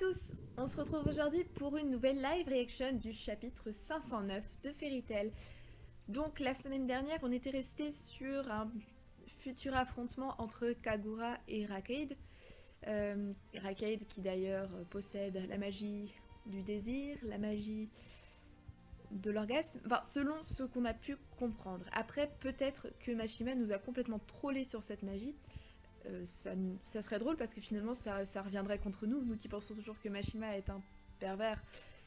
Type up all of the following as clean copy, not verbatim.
tous, on se retrouve aujourd'hui pour une nouvelle live reaction du chapitre 509 de Fairy Tail. Donc la semaine dernière on était resté sur un futur affrontement entre Kagura et Rakaid. Rakaid qui d'ailleurs possède la magie du désir, la magie de l'orgasme, enfin selon ce qu'on a pu comprendre. Après peut-être que Mashima nous a complètement trollé sur cette magie. Ça serait drôle parce que finalement ça reviendrait contre nous, nous qui pensons toujours que Mashima est un pervers.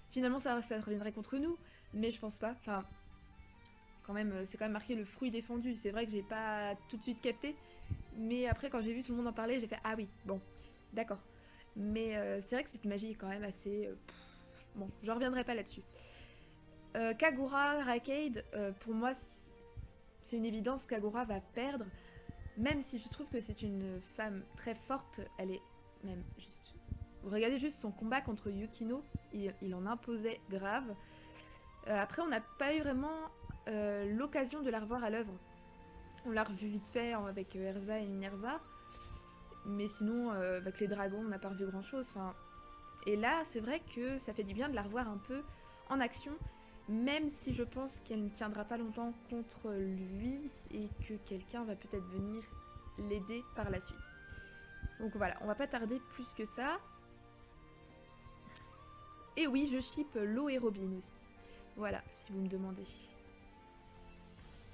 Finalement ça reviendrait contre nous, mais je pense pas. Enfin, quand même, c'est quand même marqué le fruit défendu. C'est vrai que j'ai pas tout de suite capté, mais après quand j'ai vu tout le monde en parler, j'ai fait ah oui, bon, d'accord. Mais c'est vrai que cette magie est quand même assez... bon, je reviendrai pas là-dessus. Kagura, Rakaid, pour moi c'est une évidence, Kagura va perdre. Même si je trouve que c'est une femme très forte, elle est même juste... Regardez juste son combat contre Yukino, il en imposait grave. Après, on n'a pas eu vraiment l'occasion de la revoir à l'œuvre. On l'a revue vite fait avec Erza et Minerva, mais sinon, avec les dragons, on n'a pas revu grand-chose. Enfin... Et là, c'est vrai que ça fait du bien de la revoir un peu en action, même si je pense qu'elle ne tiendra pas longtemps contre lui et que quelqu'un va peut-être venir l'aider par la suite. Donc voilà, on va pas tarder plus que ça. Et oui, je ship Lo et Robin aussi. Voilà, si vous me demandez.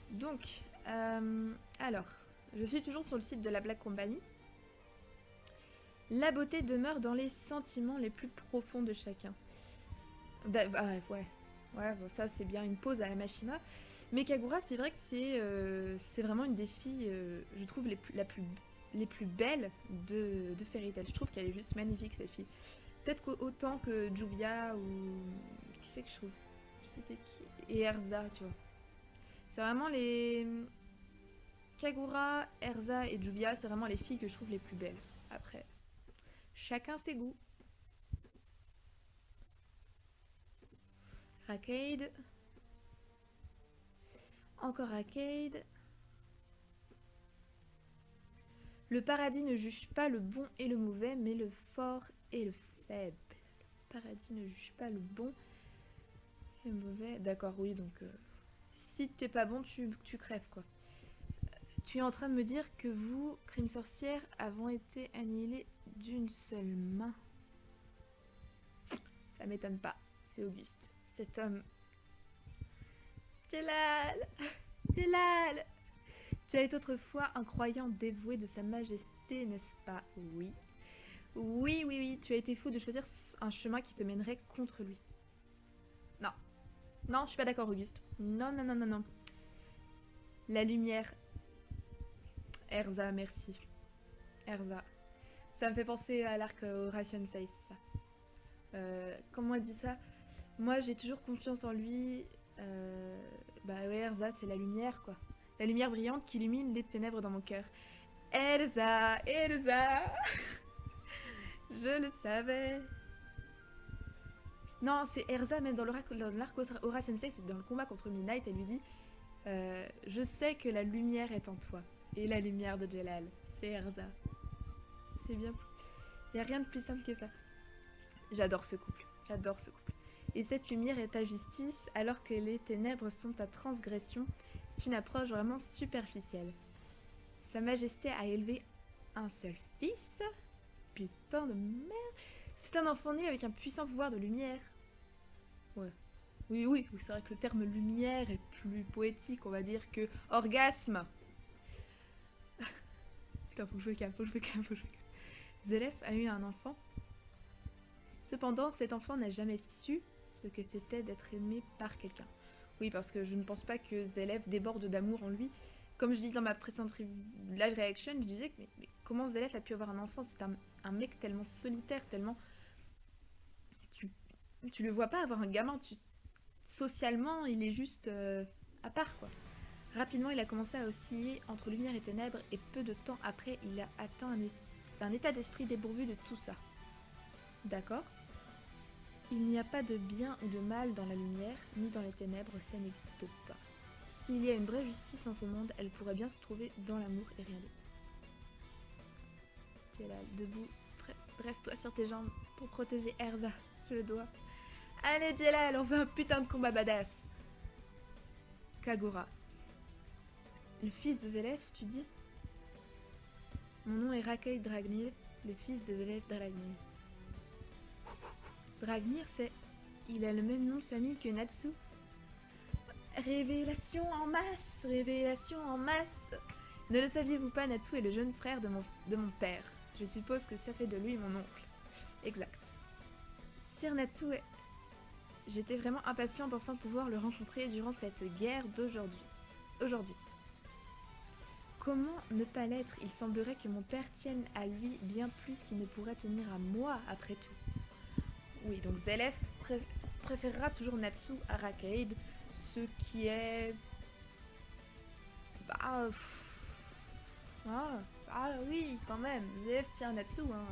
Donc, alors, je suis toujours sur le site de la Black Company. La beauté demeure dans les sentiments les plus profonds de chacun. Ouais, bon, ça c'est bien une pause à la Mashima. Mais Kagura, c'est vrai que c'est vraiment une des filles, je trouve, les plus belles de Fairy Tail. Je trouve qu'elle est juste magnifique, cette fille. Peut-être autant que Juvia ou... Qui c'est que je trouve? C'était qui? Et Erza, tu vois. C'est vraiment les... Kagura, Erza et Juvia, c'est vraiment les filles que je trouve les plus belles. Après, chacun ses goûts. Rakaid. Encore Rakaid. Le paradis ne juge pas le bon et le mauvais, mais le fort et le faible. Le paradis ne juge pas le bon et le mauvais. D'accord, oui, donc si t'es pas bon, tu crèves, quoi. Tu es en train de me dire que vous, Crime Sorcière, avons été annihilés d'une seule main. Ça m'étonne pas, c'est Auguste. Cet homme... Jelal Jelal, tu as été autrefois un croyant dévoué de sa majesté, n'est-ce pas? Oui. Oui, oui, oui, tu as été fou de choisir un chemin qui te mènerait contre lui. Non. Non, je suis pas d'accord, Auguste. Non, non, non, non, non. La lumière. Erza, merci. Erza. Ça me fait penser à l'arc Horation 6, ça. Comment elle dit ça? Moi, j'ai toujours confiance en lui. Bah ouais, Erza, c'est la lumière, quoi. La lumière brillante qui illumine les ténèbres dans mon cœur. Elsa, Elsa. Je le savais. Non, c'est Erza, même dans l'arc Aura Sensei, c'est dans le combat contre Midnight, elle lui dit je sais que la lumière est en toi. Et la lumière de Jelal, c'est Erza. C'est bien. Il n'y a rien de plus simple que ça. J'adore ce couple. J'adore ce couple. Et cette lumière est ta justice, alors que les ténèbres sont ta transgression. C'est une approche vraiment superficielle. Sa Majesté a élevé un seul fils. Putain de merde. C'est un enfant né avec un puissant pouvoir de lumière. Ouais. Oui, oui, c'est vrai que le terme lumière est plus poétique, on va dire, que orgasme. Putain, faut que je me calme, faut que je me calme. Zelef a eu un enfant. Cependant, cet enfant n'a jamais su ce que c'était d'être aimé par quelqu'un. Oui, parce que je ne pense pas que Zelef déborde d'amour en lui. Comme je dis dans ma précédente live reaction, je disais que mais comment Zelef a pu avoir un enfant? C'est un mec tellement solitaire, tellement... Tu le vois pas avoir un gamin, socialement, il est juste à part, quoi. Rapidement, il a commencé à osciller entre lumière et ténèbres, et peu de temps après, il a atteint un état d'esprit dépourvu de tout ça. D'accord? Il n'y a pas de bien ou de mal dans la lumière, ni dans les ténèbres, ça n'existe pas. S'il y a une vraie justice en ce monde, elle pourrait bien se trouver dans l'amour et rien d'autre. Tu es là, debout, dresse-toi sur tes jambes pour protéger Erza. Je le dois. Allez, Jelal, on fait un putain de combat badass. Kagura. Le fils de Zelef, tu dis? Mon nom est Rakeid Dragnir, le fils de Zelef Dragnir. Dragnir, c'est... Il a le même nom de famille que Natsu. Révélation en masse! Révélation en masse! Ne le saviez-vous pas, Natsu est le jeune frère de mon père. Je suppose que ça fait de lui mon oncle. Exact. Sir Natsu est... J'étais vraiment impatient d'enfin pouvoir le rencontrer durant cette guerre aujourd'hui. Comment ne pas l'être? Il semblerait que mon père tienne à lui bien plus qu'il ne pourrait tenir à moi, après tout. Oui, donc Zelef préférera toujours Natsu à Rakeid, ce qui est... oui, quand même. Zelef tient à Natsu, hein.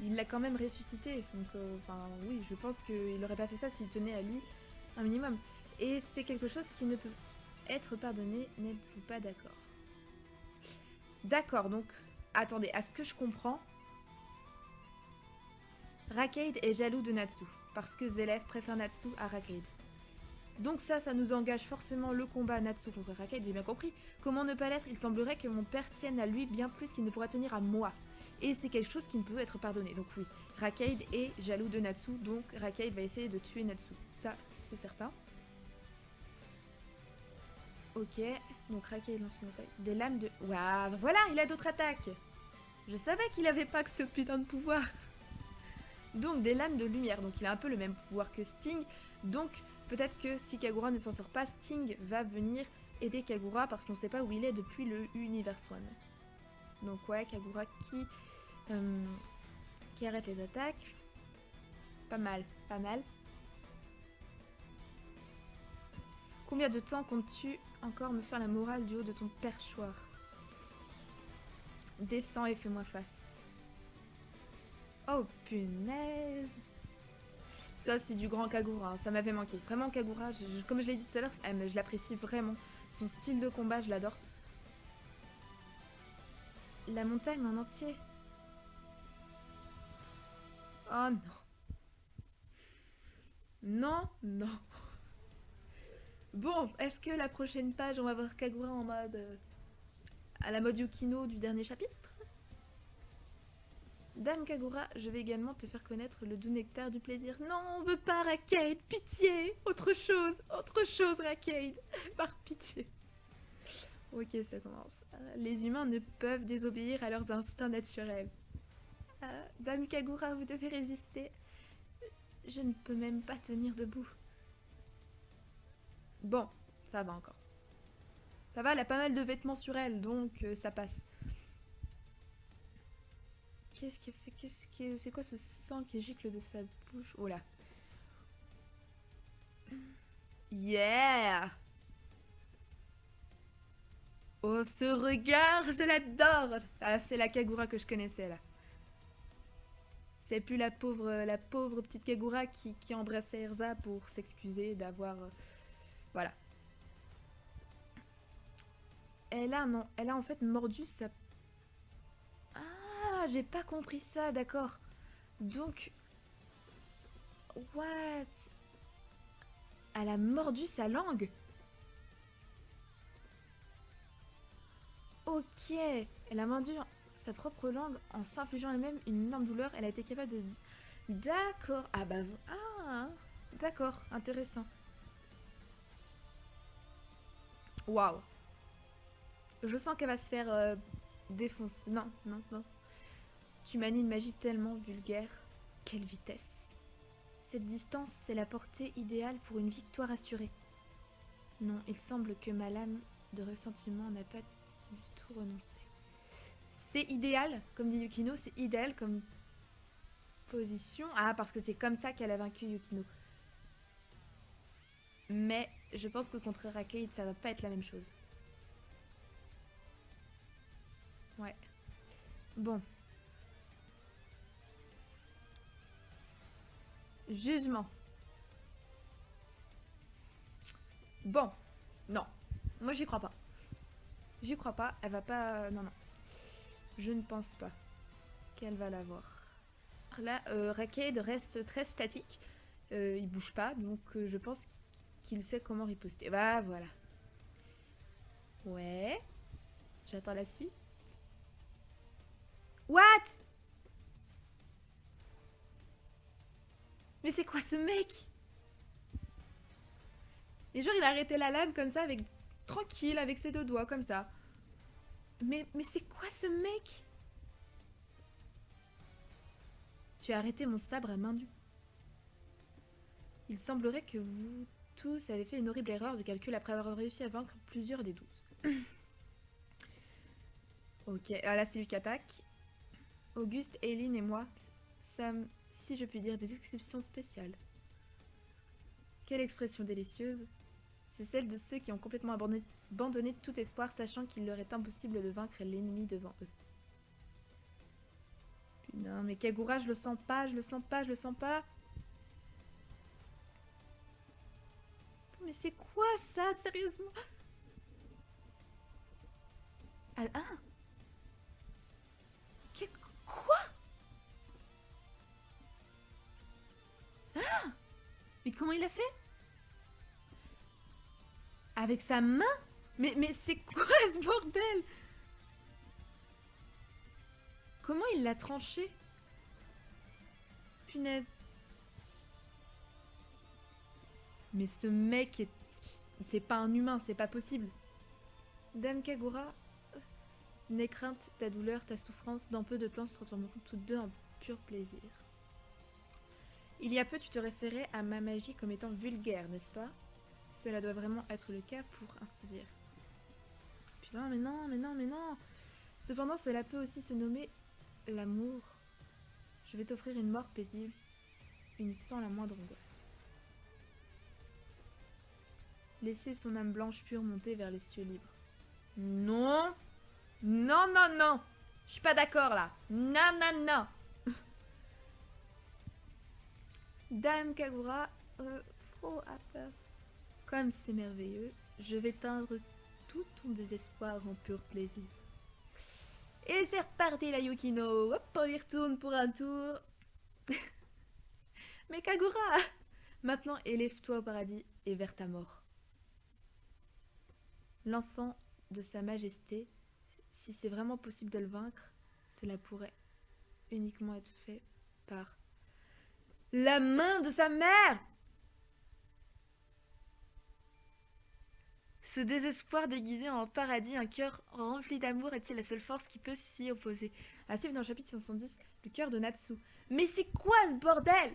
Il l'a quand même ressuscité, donc oui, je pense qu'il n'aurait pas fait ça s'il tenait à lui un minimum. Et c'est quelque chose qui ne peut être pardonné, n'êtes-vous pas d'accord? D'accord, donc, attendez, à ce que je comprends, Rakeid est jaloux de Natsu, parce que Zelef préfère Natsu à Rakeid. Donc ça nous engage forcément le combat Natsu contre Rakeid, j'ai bien compris. Comment ne pas l'être? Il semblerait que mon père tienne à lui bien plus qu'il ne pourra tenir à moi. Et c'est quelque chose qui ne peut être pardonné. Donc oui, Rakeid est jaloux de Natsu, donc Rakeid va essayer de tuer Natsu. Ça, c'est certain. Ok, donc Rakeid lance une attaque. Des lames de... Waouh, voilà, il a d'autres attaques. Je savais qu'il avait pas que ce putain de pouvoir. Donc des lames de lumière, donc il a un peu le même pouvoir que Sting. Donc peut-être que si Kagura ne s'en sort pas, Sting va venir aider Kagura parce qu'on sait pas où il est depuis le Universe 1. Donc ouais, Kagura qui arrête les attaques. Pas mal, pas mal. Combien de temps comptes-tu encore me faire la morale du haut de ton perchoir? Descends et fais-moi face. Oh punaise! Ça c'est du grand Kagura, hein. Ça m'avait manqué. Vraiment Kagura, comme je l'ai dit tout à l'heure, je l'apprécie vraiment. Son style de combat, je l'adore. La montagne en entier. Oh non. Non, non. Bon, est-ce que la prochaine page, on va voir Kagura en mode... à la mode Yukino du dernier chapitre? Dame Kagura, je vais également te faire connaître le doux nectar du plaisir. Non, on veut pas Rakeid, pitié! Autre chose, Rakeid, par pitié. Ok, ça commence. Les humains ne peuvent désobéir à leurs instincts naturels. Dame Kagura, vous devez résister. Je ne peux même pas tenir debout. Bon, ça va encore. Ça va, elle a pas mal de vêtements sur elle, donc ça passe. Qu'est-ce qui fait... C'est quoi ce sang qui gicle de sa bouche? Oh là. Yeah! Oh, ce regard, je l'adore! Ah, c'est la Kagura que je connaissais, là. C'est plus la pauvre petite Kagura qui embrassait Erza pour s'excuser d'avoir... voilà. Elle a en fait mordu sa... Ah, j'ai pas compris ça, d'accord. Donc... What? Elle a mordu sa langue? Ok. Elle a mordu sa propre langue en s'infligeant elle-même une énorme douleur. Elle a été capable de... D'accord. Ah bah... Ah, d'accord. Intéressant. Waouh. Je sens qu'elle va se faire défoncer. Non, non, non. Tu manies une magie tellement vulgaire. Quelle vitesse. Cette distance, c'est la portée idéale pour une victoire assurée. Non, il semble que ma lame de ressentiment n'a pas du tout renoncé. C'est idéal, comme dit Yukino, c'est idéal comme position. Ah, parce que c'est comme ça qu'elle a vaincu Yukino. Mais je pense que contre Rakeid, ça va pas être la même chose. Ouais. Bon. Jugement. Bon. Non. Moi, j'y crois pas. J'y crois pas. Elle va pas... Non, non. Je ne pense pas qu'elle va l'avoir. là, Rackade reste très statique. Il bouge pas, donc je pense qu'il sait comment riposter. Bah voilà. Ouais. J'attends la suite. What? Mais c'est quoi ce mec? Et genre il a arrêté la lame comme ça, avec tranquille, avec ses deux doigts, comme ça. Mais c'est quoi ce mec? Tu as arrêté mon sabre à main nue. Il semblerait que vous tous avez fait une horrible erreur de calcul après avoir réussi à vaincre plusieurs des 12. Ok, ah là c'est lui qui attaque. Auguste, Eileen et moi sommes, si je puis dire, des exceptions spéciales. Quelle expression délicieuse. C'est celle de ceux qui ont complètement abandonné tout espoir, sachant qu'il leur est impossible de vaincre l'ennemi devant eux. Putain, mais Kagura, je le sens pas, je le sens pas, je le sens pas. Mais c'est quoi ça, sérieusement? Ah, ah. Quoi? Ah. Mais comment il a fait? Avec sa main? Mais c'est quoi ce bordel? Comment il l'a tranché? Punaise. Mais ce mec est... C'est pas un humain, c'est pas possible. Dame Kagura, n'aie crainte, ta douleur, ta souffrance, dans peu de temps se transformeront toutes deux en pur plaisir. Il y a peu, tu te référais à ma magie comme étant vulgaire, n'est-ce pas? Cela doit vraiment être le cas pour ainsi dire. Putain, mais non, mais non, mais non. Cependant, cela peut aussi se nommer l'amour. Je vais t'offrir une mort paisible, une sans la moindre angoisse. Laisser son âme blanche pure monter vers les cieux libres. Non. Non, non, non. Je suis pas d'accord là. Non, non, non. Dame Kagura, Fro a peur. Comme c'est merveilleux, je vais teindre tout ton désespoir en pur plaisir. Et c'est reparti la Yukino. Hop, on y retourne pour un tour. Mais Kagura, maintenant élève-toi au paradis et vers ta mort. L'enfant de sa majesté, si c'est vraiment possible de le vaincre, cela pourrait uniquement être fait par la main de sa mère. Ce désespoir déguisé en paradis, un cœur rempli d'amour est-il la seule force qui peut s'y opposer? À suivre dans le chapitre 510, le cœur de Natsu. Mais c'est quoi ce bordel?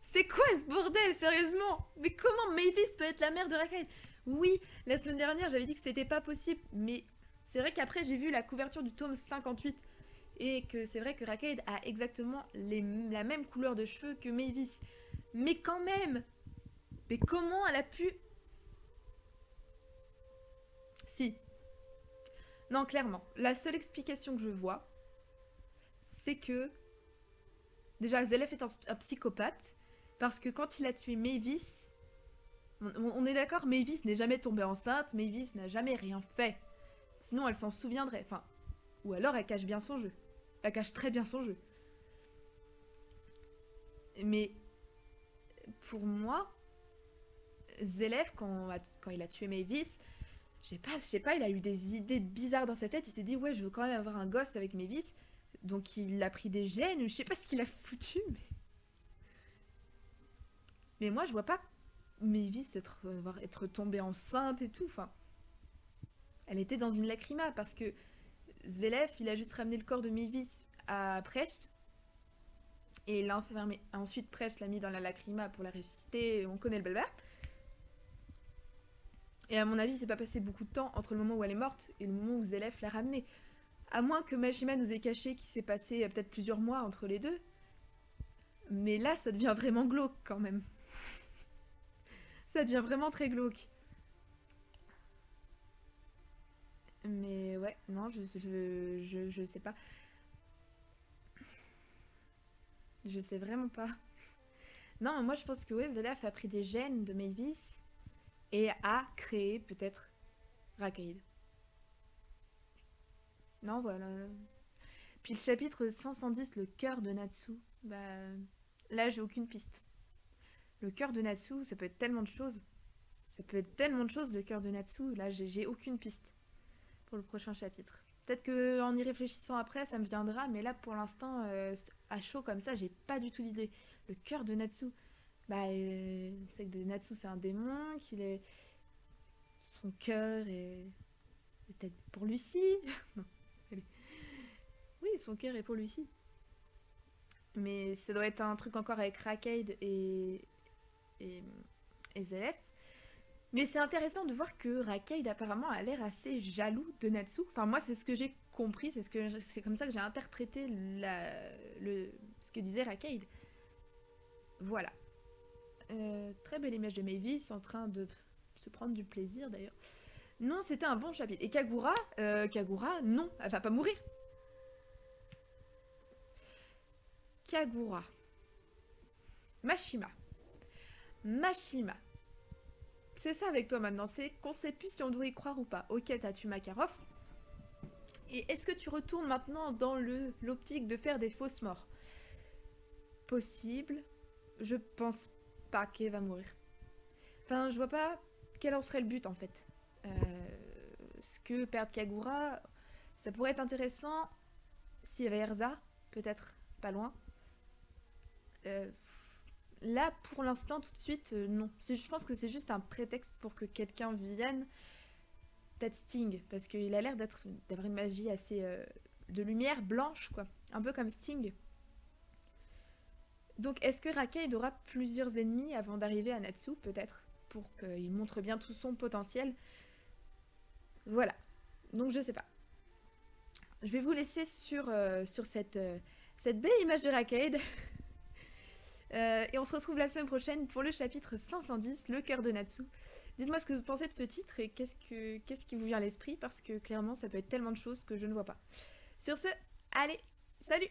C'est quoi ce bordel, sérieusement? Mais comment Mavis peut être la mère de Rackade? Oui, la semaine dernière, j'avais dit que c'était pas possible, mais c'est vrai qu'après, j'ai vu la couverture du tome 58, et que c'est vrai que Rackade a exactement la même couleur de cheveux que Mavis. Mais quand même! Mais comment elle a pu... Si. Non, clairement, la seule explication que je vois, c'est que... Déjà, Zelef est un psychopathe, parce que quand il a tué Mavis... On est d'accord, Mavis n'est jamais tombée enceinte, Mavis n'a jamais rien fait. Sinon, elle s'en souviendrait. Enfin, ou alors elle cache bien son jeu. Elle cache très bien son jeu. Mais pour moi, Zelef, quand il a tué Mavis, je sais pas, il a eu des idées bizarres dans sa tête. Il s'est dit, ouais, je veux quand même avoir un gosse avec Mavis. Donc il a pris des gènes, je sais pas ce qu'il a foutu, mais moi, je vois pas Mavis être tombée enceinte et tout, enfin... Elle était dans une lacryma, parce que Zelef, il a juste ramené le corps de Mavis à Precht, et il l'a enfermé. Ensuite, Precht l'a mis dans la lacryma pour la ressusciter, on connaît le blabla. Et à mon avis, il s'est pas passé beaucoup de temps entre le moment où elle est morte et le moment où Zelef l'a ramenée. À moins que Mashima nous ait caché qu'il s'est passé peut-être plusieurs mois entre les deux. Mais là, ça devient vraiment glauque, quand même. Ça devient vraiment très glauque. Mais ouais, non, je sais pas. Je sais vraiment pas. Non, moi je pense que ouais, Zelef a pris des gènes de Mavis et a créé peut-être Rackade. Non, voilà. Puis le chapitre 510, le cœur de Natsu, bah là j'ai aucune piste. Le cœur de Natsu, ça peut être tellement de choses. Ça peut être tellement de choses, le cœur de Natsu. Là j'ai aucune piste pour le prochain chapitre. Peut-être qu'en y réfléchissant après, ça me viendra, mais là pour l'instant, à chaud comme ça, j'ai pas du tout d'idée. Le cœur de Natsu, bah, c'est que Natsu c'est un démon, qu'il est. Son cœur est peut-être pour Lucie. Non, allez. Oui, son cœur est pour Lucie. Mais ça doit être un truc encore avec Rakeid et, et Zelef. Mais c'est intéressant de voir que Rakeid apparemment a l'air assez jaloux de Natsu. Enfin moi c'est ce que j'ai compris, c'est comme ça que j'ai interprété ce que disait Rakeid. Voilà. Très belle image de Mavis en train de se prendre du plaisir d'ailleurs. Non, c'était un bon chapitre. Et Kagura, non, elle va pas mourir. Kagura. Mashima. C'est ça avec toi maintenant, c'est qu'on sait plus si on doit y croire ou pas. Ok, t'as tué Makarov. Et est-ce que tu retournes maintenant dans l'optique de faire des fausses morts? Possible. Je pense pas qu'elle va mourir. Enfin, je vois pas quel en serait le but en fait. Ce que perdre Kagura, ça pourrait être intéressant s'il y avait Erza, peut-être pas loin. Là, pour l'instant, tout de suite, non. Je pense que c'est juste un prétexte pour que quelqu'un vienne. Peut-être Sting, parce qu'il a l'air d'avoir une magie assez de lumière blanche, quoi. Un peu comme Sting. Donc, est-ce que Rakeid aura plusieurs ennemis avant d'arriver à Natsu, peut-être, pour qu'il montre bien tout son potentiel? Voilà. Donc, je sais pas. Je vais vous laisser sur cette belle image de Rakeid. Et on se retrouve la semaine prochaine pour le chapitre 510, le cœur de Natsu. Dites-moi ce que vous pensez de ce titre et qu'est-ce qui vous vient à l'esprit, parce que clairement ça peut être tellement de choses que je ne vois pas. Sur ce, allez, salut!